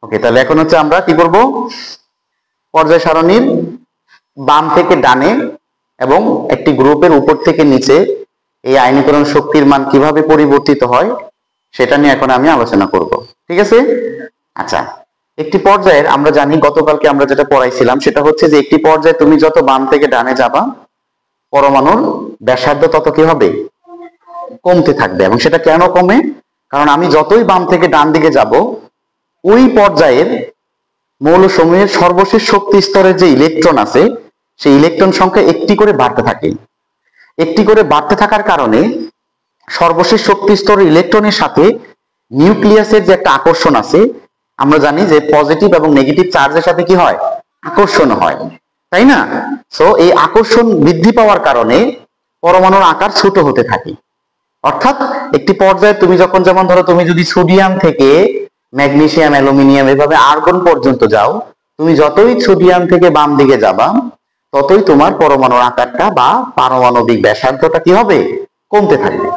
ওকে, তাহলে এখন হচ্ছে আমরা কি করব, পর্যায় সারণীর বাম থেকে ডানে এবং একটি গ্রুপের উপর থেকে নিচে এই আয়নীকরণ শক্তির মান কিভাবে পরিবর্তিত হয় সেটা নিয়ে এখন আমি আলোচনা করব। ঠিক আছে? আচ্ছা, একটি পর্যায়ের আমরা জানি গতকালকে আমরা যেটা পড়াইছিলাম সেটা হচ্ছে যে একটি পর্যায়ে তুমি যত বাম থেকে ডানে যাবা পরমাণুর ব্যাসার্ধ তত কি হবে, কমতে থাকবে। এবং সেটা কেন কমে? কারণ আমি যতই বাম থেকে ডান দিকে যাব ওই পর্যায়ের মৌলসমূহের সর্বশেষ শক্তি স্তরের যে ইলেকট্রন আছে সেই ইলেকট্রন সংখ্যা একটি করে বাড়তে থাকে। একটি করে বাড়তে থাকার কারণে সর্বশেষ শক্তি স্তরের ইলেকট্রনের সাথে নিউক্লিয়াসের যে একটা আকর্ষণ আছে, আমরা জানি যে পজিটিভ এবং নেগেটিভ চার্জের সাথে কি হয়, আকর্ষণ হয়, তাই না? সো এই আকর্ষণ বৃদ্ধি পাওয়ার কারণে পরমাণুর আকার ছোট হতে থাকে। অর্থাৎ একটি পর্যায়ে তুমি যখন, যেমন ধরো তুমি যদি সোডিয়াম থেকে ম্যাগনেসিয়াম, অ্যালুমিনিয়াম এভাবে আর্গন পর্যন্ত যাও, তুমি যতই সোডিয়াম থেকে বাম দিকে যাবা ততই তোমার পরমাণুর আকারটা বা পারমাণবিক ব্যাসার্ধটা কি হবে, কমতে থাকবে।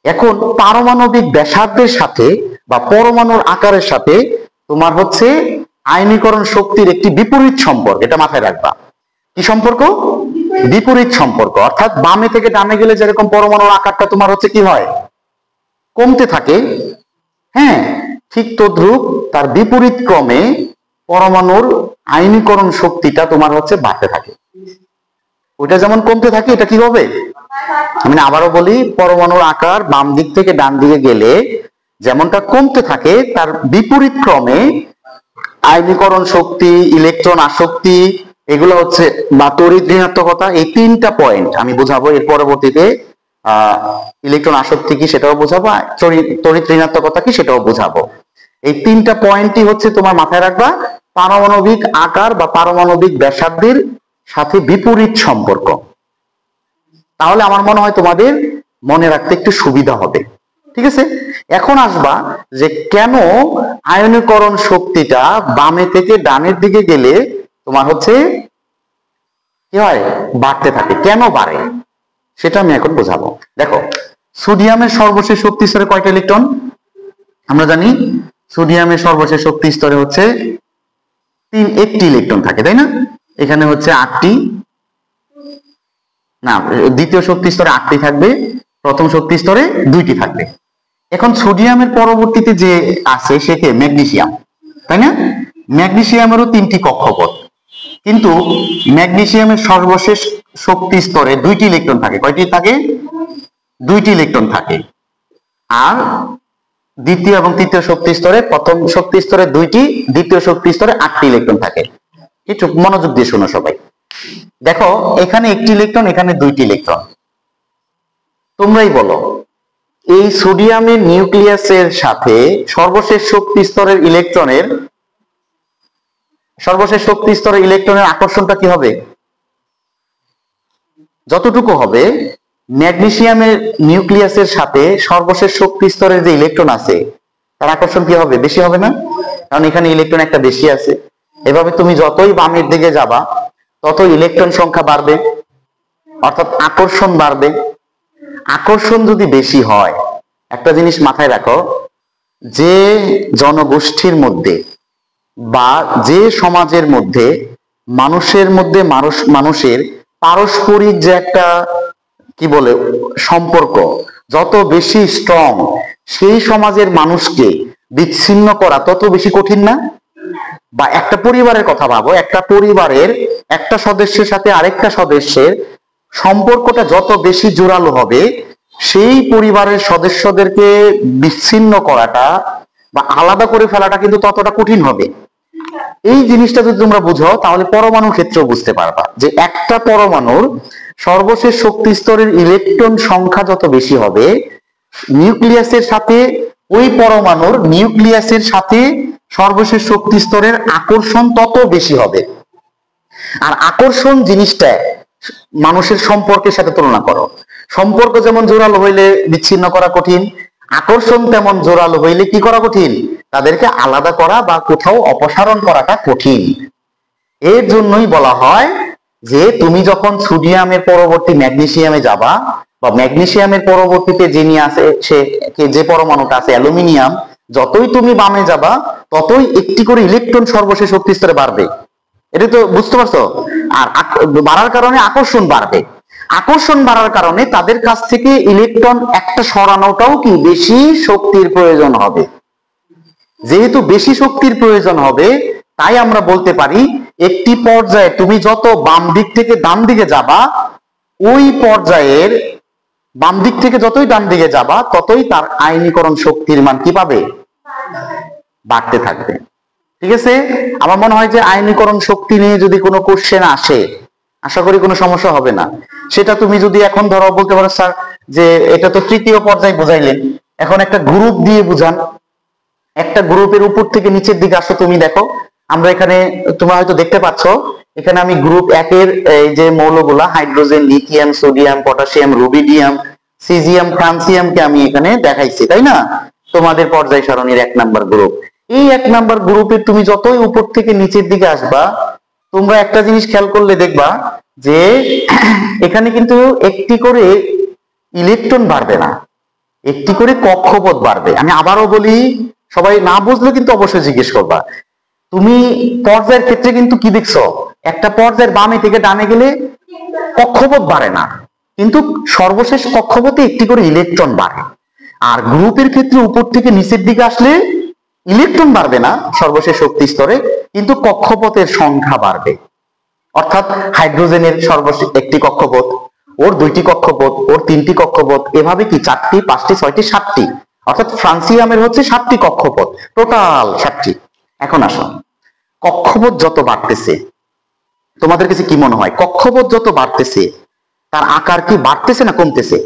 এখন পারমাণবিক ব্যাসার্ধের সাথে বা পরমাণুর আকারের সাথে তোমার হচ্ছে আয়নীকরণ শক্তির একটি বিপরীত সম্পর্ক, এটা মাথায় রাখবা। কি সম্পর্ক? বিপরীত সম্পর্ক। অর্থাৎ বামে থেকে ডানে গেলে যেরকম পরমাণুর আকারটা তোমার হচ্ছে কি হয়, কমতে থাকে, হ্যাঁ, ঠিক তদ্রূপ তার বিপরীত ক্রমে পরমাণুর আয়নীকরণ শক্তিটা তোমার হচ্ছে বাড়তে থাকে। ওইটা যেমন কমতে থাকে, এটা কি হবে, আমি আবারও বলি, পরমাণুর আকার বাম দিক থেকে ডান দিকে গেলে যেমনটা কমতে থাকে তার বিপরীত ক্রমে আয়নীকরণ শক্তি, ইলেকট্রন আসক্তি, এগুলো হচ্ছে বা তড়িৎ ঋণাত্মকতা, এই তিনটা পয়েন্ট আমি বোঝাবো এর পরবর্তীতে। ইলেকট্রন আসক্তি কি সেটাও বোঝাবো, তড়িৎ ঋণাত্মকতা কি সেটাও বোঝাবো। এই তিনটা পয়েন্টই হচ্ছে তোমার মাথায় রাখবা পারমাণবিক আকার বা পারমাণবিক ব্যাসার্ধের সাথে বিপরীত সম্পর্ক। তাহলে আমার মনে হয় তোমাদের মনে রাখতে একটু সুবিধা হবে। ঠিক আছে? এখন আসবা যে কেন আয়নীকরণ শক্তিটা বামে থেকে ডানের দিকে গেলে তোমার হচ্ছে কি হয়, বাড়তে থাকে, কেন বাড়ে সেটা আমি এখন বোঝাবো। দেখো, সোডিয়ামের সর্বশেষ শক্তি স্তরে কয়টা ইলেকট্রন? আমরা জানি সোডিয়ামের সর্বশেষ শক্তি স্তরে হচ্ছে একটি ইলেকট্রন থাকে, তাই না? এখানে হচ্ছে 8টি, না, দ্বিতীয় শক্তি স্তরে 8টি থাকবে, প্রথম শক্তি স্তরে 2টি থাকবে। এখন সোডিয়ামের পরবর্তীতে যে আছে সেকে ম্যাগনেসিয়াম, তাই না? ম্যাগনেসিয়ামেরও 3টি কক্ষপথ, কিন্তু ম্যাগনেসিয়ামের সর্বশেষ শক্তি স্তরে 2টি ইলেকট্রন থাকে। কয়টি থাকে? 2টি ইলেকট্রন থাকে। আর দ্বিতীয় এবং তৃতীয় শক্তি স্তরে, প্রথম শক্তি স্তরে 2টি, দ্বিতীয় শক্তি স্তরে 8টি ইলেকট্রন থাকে। একটু মনোযোগ দিয়ে শোনো সবাই। দেখো, এখানে 1টি ইলেকট্রন, এখানে 2টি ইলেকট্রন। তোমরাই বলো, এই সোডিয়ামের নিউক্লিয়াসের সাথে সর্বশেষ শক্তি স্তরের ইলেকট্রনের আকর্ষণটা কি হবে? যতটুকু হবে ম্যাগনেসিয়ামের নিউক্লিয়াসের সাথে সর্বশেষ শক্তি স্তরের যে ইলেকট্রন আছে তার আকর্ষণ কি হবে, বেশি হবে না? কারণ এখানে ইলেকট্রন একটা বেশি আছে। এভাবে তুমি যতই বামের দিকে যাবা ততই ইলেকট্রন সংখ্যা বাড়বে, অর্থাৎ আকর্ষণ বাড়বে। আকর্ষণ যদি বেশি হয়, একটা জিনিস মাথায় রাখো, যে জনগোষ্ঠীর মধ্যে বা যে সমাজের মধ্যে মানুষের পারস্পরিক যে একটা কি বলে সম্পর্ক যত বেশি স্ট্রং, সেই সমাজের মানুষকে বিচ্ছিন্ন করা তত বেশি কঠিন না? বা একটা পরিবারের কথা ভাবো, একটা পরিবারের একটা সদস্যের সাথে আরেকটা সদস্যের সম্পর্কটা যত বেশি জোরালো হবে, সেই পরিবারের সদস্যদেরকে বিচ্ছিন্ন করাটা বা আলাদা করে ফেলাটা কিন্তু ততটা কঠিন হবে। এই জিনিসটা যদি তোমরা বুঝো তাহলে পরমাণুর ক্ষেত্রেও বুঝতে পারবা যে একটা পরমাণুর সর্বশেষ শক্তি স্তরের ইলেকট্রন সংখ্যা যত বেশি হবে, নিউক্লিয়াসের সাথে ওই পরমাণুর নিউক্লিয়াসের সাথে সর্বশেষ শক্তি স্তরের আকর্ষণ তত বেশি হবে। আর আকর্ষণ জিনিসটা মানুষের সম্পর্কের সাথে তুলনা করো, সম্পর্ক যেমন জোরালো হইলে বিচ্ছিন্ন করা কঠিন, আকর্ষণ তেমন জোরালো হইলে কি করা কঠিন, তাদেরকে আলাদা করা বা কোথাও অপসারণ করাটা কঠিন। এর জন্যই বলা হয় যে তুমি যখন সোডিয়ামের পরবর্তী ম্যাগনেসিয়ামে যাবা বা ম্যাগনেসিয়ামের পরবর্তীতে যিনি আছে সে যে পরমাণুটা আছে অ্যালুমিনিয়াম, যতই তুমি বামে যাবা ততই একটি করে ইলেকট্রন সর্বশেষ শক্তি স্তরে বাড়বে। এটা তো বুঝতে পারছো? আর বাড়ার কারণে আকর্ষণ বাড়বে, আকর্ষণ বাড়ার কারণে তাদের কাছ থেকে ইলেকট্রন একটা সরানোটাও কি বেশি শক্তির প্রয়োজন হবে। যেহেতু বেশি শক্তির প্রয়োজন হবে, তাই আমরা বলতে পারি একটি পর্যায়ে তুমি যত বাম দিক থেকে ডান দিকে যাবা, ওই পর্যায়ের বাম দিক থেকে যতই ডান দিকে যাবা ততই তার আয়নীকরণ শক্তির মান কি পাবে? বাড়তে থাকবে। ঠিক আছে? আমার মনে হয় যে আয়নীকরণ শক্তি নিয়ে যদি কোনো কোশ্চেন আসে, আশা করি কোনো সমস্যা হবে না। সেটা তুমি যদি এখন ধরো বলতে পারো স্যার যে এটা তো তৃতীয় পর্যায়ে বুঝাইলেন, এখন একটা গ্রুপ দিয়ে বুঝান। একটা গ্রুপের উপর থেকে নিচের দিকে আসো, তুমি দেখো আমরা এখানে তোমরা হয়তো দেখতে পাচ্ছ এখানে আমি গ্রুপ 1 এর এই যে মৌলগুলা hydrogen, lithium, sodium, potassium, rubidium, caesium, ফ্রান্সিয়ামকে আমি এখানে দেখাইছি, তাই না? তোমাদের পর্যায় সারণীর 1 নাম্বার গ্রুপ। এই 1 নাম্বার গ্রুপের তুমি যতই উপর থেকে নিচের দিকে আসবা, তোমরা একটা জিনিস খেয়াল করলে দেখবা যে এখানে কিন্তু একটি করে ইলেকট্রন বাড়বে না, একটি করে কক্ষপথ বাড়বে। আমি আবারও বলি, সবাই না বুঝলে কিন্তু অবশ্যই জিজ্ঞেস করবা। তুমি পর্যায়ের ক্ষেত্রে কিন্তু কি দেখছো, একটা পর্যায়ের বামে থেকে ডানে গেলে কক্ষপথ বাড়ে না, কিন্তু সর্বশেষ কক্ষপথে একটি করে ইলেকট্রন বাড়ে। আর গ্রুপের ক্ষেত্রে উপর থেকে নিচের দিকে আসলে ইলেকট্রন বাড়বে না সর্বশেষ শক্তি স্তরে, কিন্তু কক্ষপথের সংখ্যা বাড়বে। অর্থাৎ হাইড্রোজেনের সর্বশেষ একটি কক্ষপথ, ওর 2টি কক্ষপথ, ওর 3টি কক্ষপথ, এভাবে কি 4টি, 5টি, 6টি, 7টি, অর্থাৎ ফ্রান্সিয়ামের হচ্ছে 7টি কক্ষপথ, টোটাল 7টি। এখন আসো, কক্ষপথ যত বাড়তেছে তোমাদের কাছে কি মনে হয়, কক্ষপথ যত বাড়তেছে তার আকার কি বাড়তেছে না কমতেছে?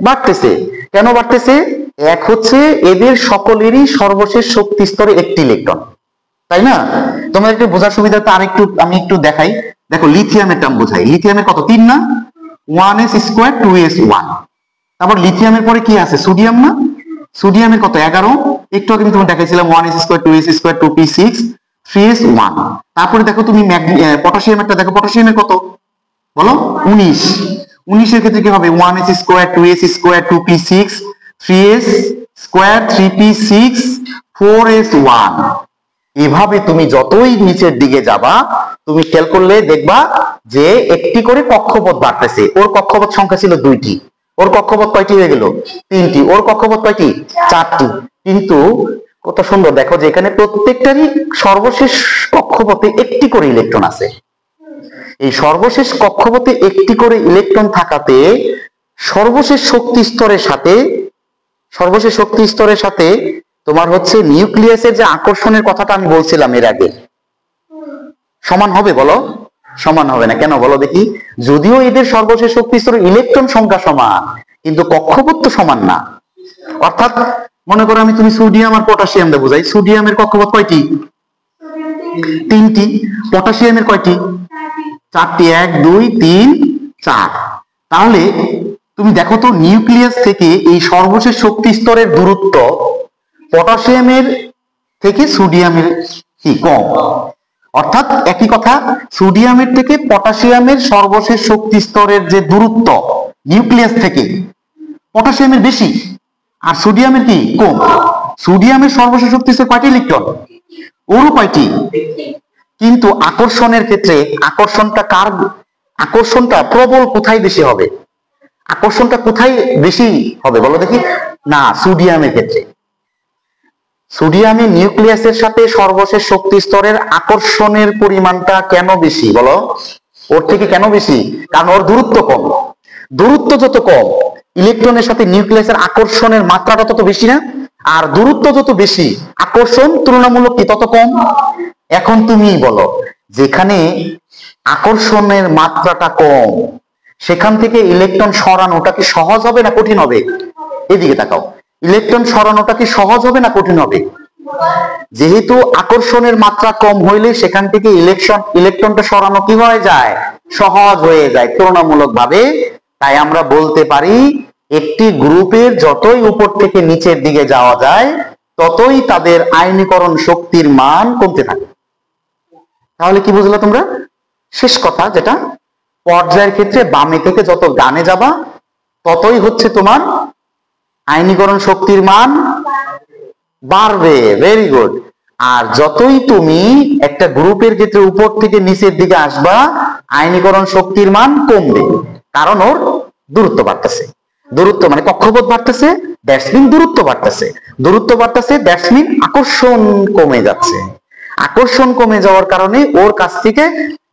বাড়তেছে। কেন বাড়তেছে? এক হচ্ছে এদের সকলেরই সর্বশেষ শক্তি স্তরে একটি ইলেকট্রন, তাই না? তোমাদের একটু বোঝার সুবিধাতে আরেকটু আমি একটু দেখাই। দেখো লিথিয়ামের টার্ম বোঝাই, লিথিয়ামের কত? 3 না? 1s² 2s1। তারপর লিথিয়ামের পরে কি আছে? সোডিয়াম না? সোডিয়ামের কত? 11। একটু আগে তোমার দেখাইছিলাম 1s² 2s² 2p6 3s1। তারপরে দেখো তুমি পটাশিয়ামেরটা দেখো, পটাশিয়ামের কত বলো? 19। 19 এর ক্ষেত্রে কি হবে? 1s² 2s² 2p6 3s² 3p6 4s1। এভাবে তুমি যতই নিচের দিকে যাবা, তুমি খেয়াল করলে দেখবা যে একটি করে কক্ষপথ বাড়তেছে। ওর কক্ষপথ সংখ্যা ছিল 2টি, ওর কক্ষপথ কয়টি হয়ে গেল? 3টি। ওর কক্ষপথ কয়টি? 4টি। কিন্তু কত সুন্দর দেখো যে এখানে প্রত্যেকটারই সর্বশেষ কক্ষপথে একটি করে ইলেকট্রন আছে। এই সর্বশেষ কক্ষপথে একটি করে ইলেকট্রন থাকাতে সর্বশেষ শক্তি স্তরের সাথে তোমার হচ্ছে নিউক্লিয়াসের যে আকর্ষণের কথাটা আমি বলছিলাম এর আগে, সমান হবে বলো? সমান হবে না। কেন বলো দেখি? যদিও এদের সর্বশেষ শক্তি স্তরের ইলেকট্রন সংখ্যা সমান, কিন্তু কক্ষপথ তো সমান না। অর্থাৎ মনে করো আমি তুমি সোডিয়াম আর পটাশিয়াম দিয়ে বোঝাই, সোডিয়ামের কক্ষপথ কয়টি? 3টি। পটাশিয়ামের কয়টি? 4টি। 1 2 3 4। তাহলে তুমি দেখো তো নিউক্লিয়াস থেকে এই সর্বশেষ শক্তি স্তরের দূরত্ব পটাশিয়ামের থেকে সোডিয়ামের কি কম। অর্থাৎ একই কথা, সোডিয়ামের থেকে পটাশিয়ামের সর্বশেষ শক্তি স্তরের যে দূরত্ব নিউক্লিয়াস থেকে পটাশিয়ামের বেশি, আর সোডিয়ামের কি কম। সোডিয়ামের সর্বশেষ শক্তি স্তর কয়টি ইলেকট্রন? ওরও কয়টি? কিন্তু আকর্ষণের ক্ষেত্রে আকর্ষণটা প্রবল কোথায় বেশি হবে? আকর্ষণটা কোথায় বেশি হবে বলো দেখি? না, সোডিয়ামের ক্ষেত্রে। সোডিয়ামের নিউক্লিয়াসের সাথে সর্বশেষ শক্তি স্তরের আকর্ষণের পরিমাণটা কেন বেশি বলো? ওর থেকে কেন বেশি? কারণ ওর দূরত্ব কম। দূরত্ব যত কম, ইলেকট্রনের সাথে নিউক্লিয়াসের আকর্ষণের মাত্রাটা তত বেশি না? আর দূরত্ব যত বেশি, আকর্ষণ তুলনামূলক কি তত কম। এখন তুমি বলো, যেখানে আকর্ষণের মাত্রাটা কম সেখান থেকে ইলেকট্রন সরানোটা কি সহজ হবে না কঠিন হবে? এদিকে তাকাও, ইলেকট্রন সরানোটা কি সহজ হবে না কঠিন হবে? যেহেতু আকর্ষণের মাত্রা কম হইলে সেখান থেকে ইলেকট্রনটা সরানো কি হয়ে যায়? সহজ হয়ে যায় তুলনামূলক ভাবে। তাই আমরা বলতে পারি একটি গ্রুপের যতই উপর থেকে নিচের দিকে যাওয়া যায় ততই তাদের আয়নীকরণ শক্তির মান কমতে থাকে। তাহলে কি বুঝলা তোমরা? শেষ কথা যেটা, পর্যায়ের ক্ষেত্রে বামে থেকে যত ডানে যাবা ততই হচ্ছে তোমার আয়নীকরণ শক্তির মান বাড়বে। Very good. আর যতই তুমি একটা গ্রুপের ক্ষেত্রে উপর থেকে নিচের দিকে আসবা, আয়নীকরণ শক্তির মান কমবে, কারণ ওর দূরত্ব বাড়তেছে। দূরত্ব মানে কক্ষপথ বাড়তেছে, দ্যাটস মিন দূরত্ব বাড়তেছে। দূরত্ব বাড়তেছে, দ্যাটস মিন আকর্ষণ কমে যাচ্ছে। আকর্ষণ কমে যাওয়ার কারণে ওর কাছ থেকে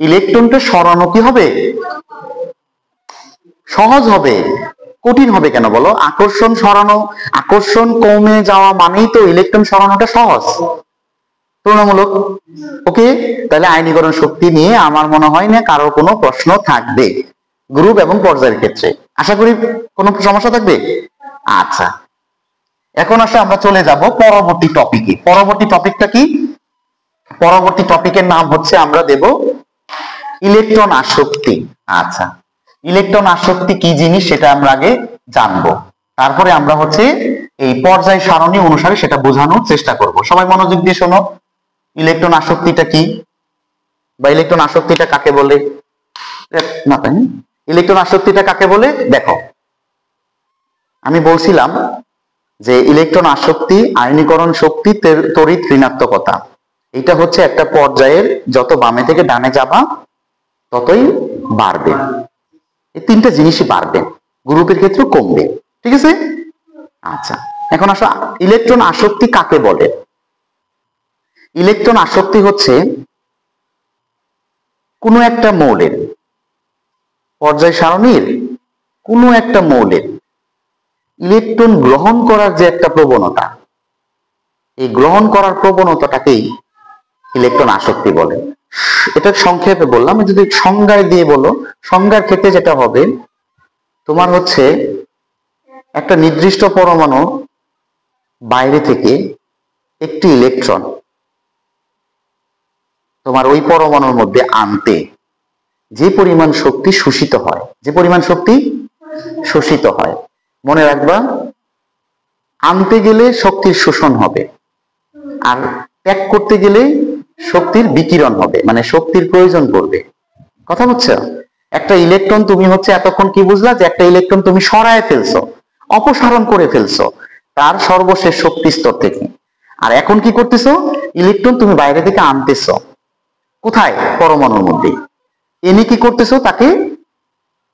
ইলেকট্রনটা সরানো কি হবে? সহজ হবে। কঠিন হবে কেন বলো? আকর্ষণ সরানো, আকর্ষণ কমে যাওয়া মানেই তো ইলেকট্রন সরানোটা সহজ, তুলনামূলক। ওকে, তাহলে আয়নীকরণ শক্তি নিয়ে আমার মনে হয় না কারো কোনো প্রশ্ন থাকবে গ্রুপ এবং পর্যায়ের ক্ষেত্রে। আশা করি কোনো সমস্যা থাকবে। আচ্ছা, এখন আসলে আমরা চলে যাব পরবর্তী টপিকে। পরবর্তী টপিকটা কি? পরবর্তী টপিকের নাম হচ্ছে আমরা দেব ইলেকট্রন আসক্তি। আচ্ছা, ইলেকট্রন আসক্তি কি জিনিস সেটা আমরা আগে জানবো, তারপরে আমরা হচ্ছে এই পর্যায় সারণী অনুসারে সেটা বোঝানোর চেষ্টা করব। সবাই মনোযোগ দিয়ে শোনো, ইলেকট্রন আসক্তিটা কি বা ইলেকট্রন আসক্তিটা কাকে বলে? না তাই, ইলেকট্রন আসক্তিটা কাকে বলে? দেখো, আমি বলছিলাম যে ইলেকট্রন আসক্তি আয়নীকরণ শক্তি তড়িৎ ঋণাত্মকতা, এটা হচ্ছে একটা পর্যায়ের যত বামে থেকে ডানে যাবা ততই বাড়বে। এই তিনটা জিনিসই বাড়বে, গ্রুপের ক্ষেত্রে কমবে। ঠিক আছে? আচ্ছা, এখন আসো ইলেকট্রন আসক্তি কাকে বলে? ইলেকট্রন আসক্তি হচ্ছে কোনো একটা মৌলের, পর্যায় সারণীর কোনো একটা মৌলের ইলেকট্রন গ্রহণ করার যে একটা প্রবণতা, এই গ্রহণ করার প্রবণতাটাকেই ইলেকট্রন আসক্তি বলে। এটা সংক্ষেপে বললাম, যদি সংজ্ঞায় দিয়ে বলো, সংজ্ঞার ক্ষেত্রে যেটা হবে তোমার হচ্ছে একটা নির্দিষ্ট পরমাণু বাইরে থেকে একটি ইলেকট্রন তোমার ওই পরমাণুর মধ্যে আনতে যে পরিমাণ শক্তি শোষিত হয়, যে পরিমাণ শক্তি শোষিত হয়, মনে রাখবা আনতে গেলে শক্তির শোষণ হবে, আর ত্যাগ করতে গেলে শক্তির বিকিরণ হবে, মানে শক্তির প্রয়োজন পড়বে। কথা বুঝছো? একটা ইলেকট্রন তুমি হচ্ছে এতক্ষণ কি বুঝলা, যে একটা ইলেকট্রন তুমি সরায় ফেলছো, অপসারণ করে ফেলছো তার সর্বশেষ শক্তি স্তর থেকে। আর এখন কি করতেছো? ইলেকট্রন তুমি বাইরে থেকে আনতেছো কোথায়? পরমাণুর মধ্যে। এনে কি করতেছো? তাকে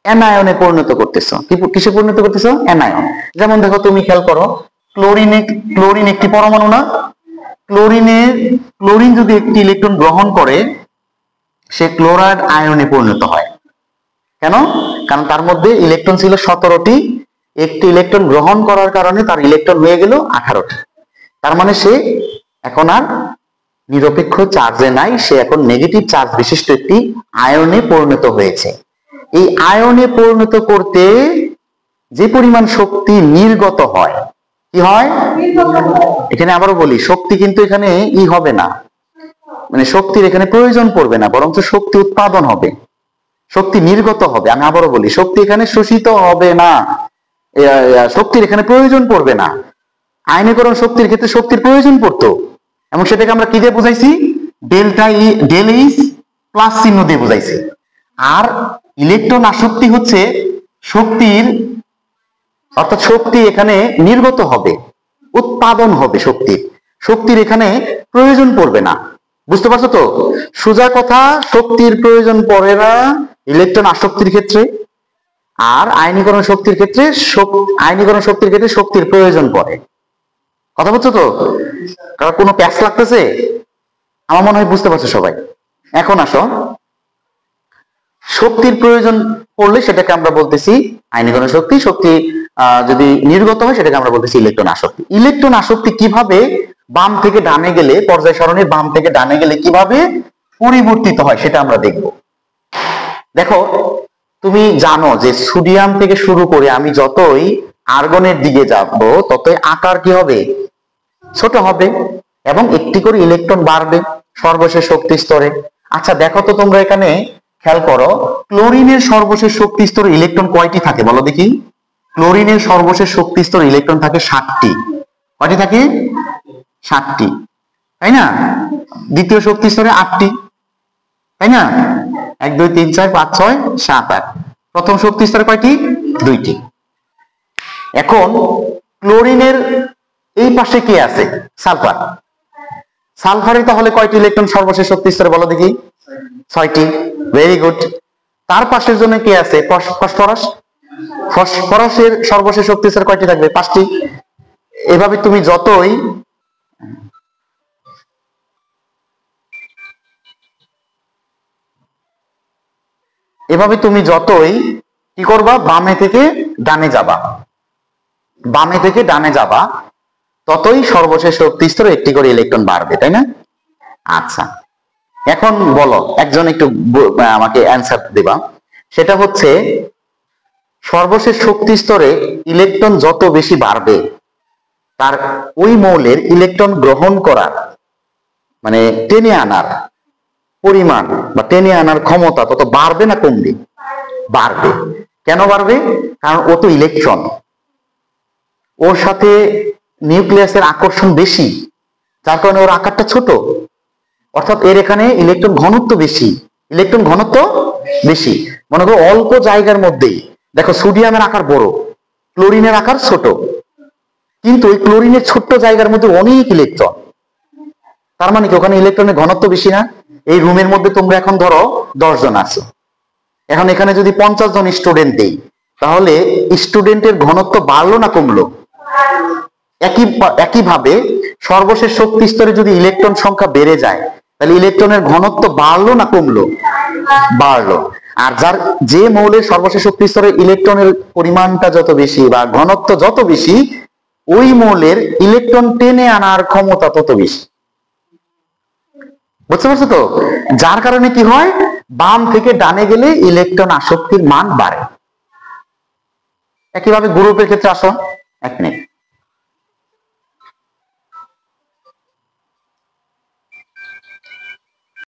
অ্যানায়নে পরিণত করতেছো। কিসে পরিণত করতেছো? অ্যানায়ন। যেমন দেখো, তুমি খেয়াল করো, ক্লোরিন একটি পরমাণু না? ক্লোরিন যদি একটি ইলেকট্রন গ্রহণ করে সে ক্লোরাইড আয়নে পরিণত হয়। কেন? কারণ তার মধ্যে ইলেকট্রন ছিল 17টি, একটি ইলেকট্রন গ্রহণ করার কারণে তার ইলেকট্রন হয়ে গেল 18টি। তার মানে সে এখন আর নিরপেক্ষ চার্জে নাই, সে এখন নেগেটিভ চার্জ বিশিষ্ট একটি আয়নে পরিণত হয়েছে। এই আয়নে পরিণত করতে যে পরিমাণ শক্তি নির্গত হয়, কি হয়? এখানে আবারও বলি, শক্তি কিন্তু এখানে হবে না, মানে শক্তির এখানে প্রয়োজন পড়বে না, বরং শক্তি উৎপাদন হবে, শক্তি নির্গত হবে। আমি আবারও বলি, শক্তি এখানে শোষিত হবে না, শক্তির এখানে প্রয়োজন পড়বে না। আয়নীকরণ শক্তির ক্ষেত্রে শক্তির প্রয়োজন পড়তো, এবং সেটাকে আমরা কি দিয়ে বুঝাইছি? ডেল এইচ প্লাস চিহ্ন দিয়ে বুঝাইছি। আর ইলেকট্রন আসক্তি হচ্ছে শক্তির, অর্থাৎ শক্তি এখানে নির্গত হবে, উৎপাদন হবে, শক্তির এখানে প্রয়োজন পড়বে না। বুঝতে পারছো তো? সোজা কথা, শক্তির প্রয়োজন পড়ে না ইলেকট্রন আসক্তির ক্ষেত্রে, আর আয়নীকরণ শক্তির ক্ষেত্রে শক্তির প্রয়োজন পড়ে। কথা বলছো তো? কারণ কোনো প্যাচ লাগতেছে? আমার মনে হয় বুঝতে পারছো সবাই। এখন আসো, শক্তির প্রয়োজন পড়লে সেটাকে আমরা বলতেছি আয়নীকরণ শক্তি। শক্তি যদি নির্গত হয় সেটাকে আমরা বলতেছি ইলেকট্রন আসক্তি। ইলেকট্রন আসক্তি কিভাবে বাম থেকে ডানে গেলে, পর্যায় সারণীর বাম থেকে ডানে গেলে কিভাবে পরিবর্তিত হয় সেটা আমরা দেখব। দেখো, তুমি জানো যে সোডিয়াম থেকে শুরু করে আমি যতই আর্গনের দিকে যাব ততই আকার কি হবে? ছোট হবে, এবং একটি করে ইলেকট্রন বাড়বে সর্বশেষ শক্তি স্তরে। আচ্ছা দেখো তো, তোমরা এখানে খেয়াল করো, ক্লোরিনের সর্বশেষ শক্তি স্তরে ইলেকট্রন কয়টি থাকে বলো দেখি? ক্লোরিনের সর্বশেষ শক্তি স্তরে ইলেকট্রন থাকে 7টি। কয়টি থাকে? 7টি, তাই না? দ্বিতীয় শক্তি স্তরে 8টি, তাই না? 1 2 3 4 5 6 7 8। প্রথম শক্তি স্তরে কয়টি? 2টি। এখন ক্লোরিনের এই পাশে কি আছে? সালফার। সালফারে তাহলে কয়টি ইলেকট্রন সর্বশেষ শক্তি স্তরে বলো দেখি? 6টি। Very good. তার পাশের জন্য কি আছে? ফসফরাস। ফসফরাসের সর্বশেষ শক্তি স্তরে কয়টি থাকবে? 5টি। এভাবে তুমি যতই কি করবা, বামে থেকে ডানে যাবা ততই সর্বশেষ শক্তি স্তরে একটি করে ইলেকট্রন বাড়বে, তাই না? আচ্ছা, এখন বলো, একজন একটু আমাকে অ্যান্সার দেবা। সেটা হচ্ছে সর্বশেষ শক্তি স্তরে ইলেকট্রন যত বেশি বাড়বে তার ওই মৌলের ইলেকট্রন গ্রহণ করার মানে টেনে আনার পরিমাণ বা টেনে আনার ক্ষমতা তত বাড়বে না কমবে? বাড়বে। কেন বাড়বে? কারণ ও তো ইলেকট্রন, ওর সাথে নিউক্লিয়াসের আকর্ষণ বেশি, যার কারণে ওর আকারটা ছোট, অর্থাৎ এর এখানে ইলেকট্রন ঘনত্ব বেশি। মনে করো অল্প জায়গার মধ্যেই দেখো সোডিয়ামের আকার বড়, ক্লোরিনের আকার ছোট, কিন্তু ওই ক্লোরিনের ছোট্ট জায়গার মধ্যে অনেক ইলেকট্রন। তার মানে কি ওখানে ইলেকট্রনের ঘনত্ব বেশি না? এই রুমের মধ্যে তোমরা এখন ধরো 10 জন আছো, এখন এখানে যদি 50 জন স্টুডেন্ট দেই তাহলে স্টুডেন্টের ঘনত্ব বাড়লো না কমলো? একইভাবে সর্বশেষ শক্তি স্তরে যদি ইলেকট্রন সংখ্যা বেড়ে যায় তাহলে ইলেকট্রনের ঘনত্ব বাড়লো না কমলো? বাড়লো। আর যে মৌলের সর্বশেষ শক্তি স্তরে ইলেকট্রনের পরিমাণটা যত বেশি বা ঘনত্ব যত বেশি, ওই মৌলের ইলেকট্রন টেনে আনার ক্ষমতা তত বেশি। বুঝতে পারছো তো? যার কারণে কি হয়, বাম থেকে ডানে গেলে ইলেকট্রন আসক্তির মান বাড়ে। একইভাবে গ্রুপের ক্ষেত্রে আসো, এক মিনিট।